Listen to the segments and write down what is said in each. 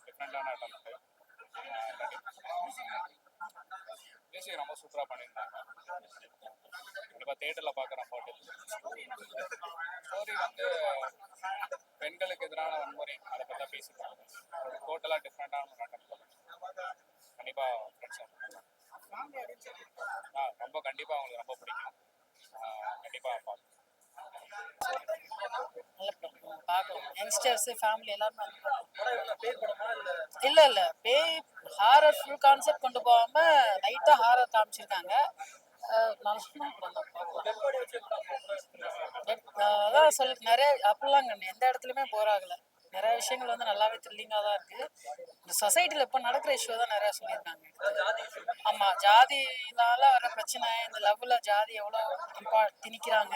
டிஃப்ரெண்டான attempt. Music ரொம்ப சூப்பராக பண்ணியிருந்தாங்க. கண்டிப்பாக தேட்டரில் பார்க்குற பாட்டு. ஸ்டோரி வந்து பெண்களுக்கு எதிரான வன்முறை அதை பற்றி தான் பேசியிருக்காங்க. ஒரு டோட்டலாக டிஃப்ரெண்டான ஒரு அட்டம்ப்ட். கண்டிப்பாக ஃப்ரெண்ட்ஸ் ரொம்ப கண்டிப்பாக அவங்களுக்கு ரொம்ப பிடிக்கும். கண்டிப்பாக பார்க்கணும். பார்க்கலாம். யங்ஸ்டர்ஸ் ஃபேமிலி எல்லாருமே இல்ல பேய் ஹாரர் ஃபுல் கான்செப்ட் கொண்டு போகாம லைட்டா ஹாரர் காமிச்சிருக்காங்க. அதான் சொல்லு நிறைய அப்படிலாம் எந்த இடத்துலயுமே போர் ஆகல. நிறைய விஷயங்கள் வந்து நல்லாவே த்ரில்லிங்கா தான் இருக்கு. இந்த சொசைட்டில இப்ப நடக்கிற இஷ்யூ தான் நிறைய சொல்லியிருக்காங்க. ஆமா, ஜாதினால வர பிரச்சனை, இந்த லவ்ல ஜாதி எவ்வளவு திணிக்கிறாங்க,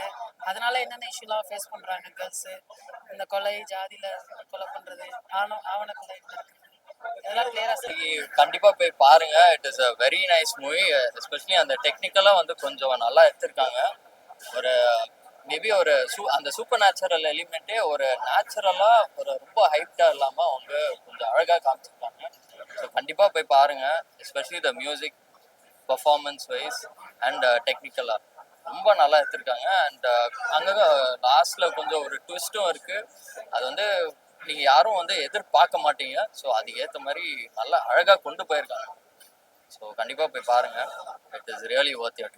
அதனால என்னென்ன இஷ்யூலாம் ஃபேஸ் பண்றாங்க கேர்ள்ஸ், இந்த கொலை ஜாதியில கொலை பண்றது, ஆவண கொலை இதெல்லாம் கிளியரா கண்டிப்பா போய் பாருங்க. It is a very nice movie. Especially அந்த டெக்னிக்கலா வந்து கொஞ்சம் நல்லா எடுத்திருக்காங்க. ஒரு மேபி ஒரு அந்த சூப்பர் நேச்சுரல் எலிமெண்ட்டே ஒரு நேச்சுரலா ஒரு ரொம்ப ஹைப்டா இல்லாம அவங்க கொஞ்சம் அழகா காமிச்சிருக்காங்க. ஸோ கண்டிப்பா போய் பாருங்க. Especially the music performance wise and டெக்னிக்கலா ரொம்ப நல்லா எடுத்திருக்காங்க. அண்ட் அங்கங்க லாஸ்ட்ல கொஞ்சம் ஒரு ட்விஸ்டும் இருக்கு. அது வந்து நீங்க யாரும் வந்து எதிர்பார்க்க மாட்டீங்க. ஸோ அதுக்கு ஏற்ற மாதிரி நல்லா அழகா கொண்டு போயிருக்காங்க. ஸோ கண்டிப்பா போய் பாருங்க. It is really Worth it.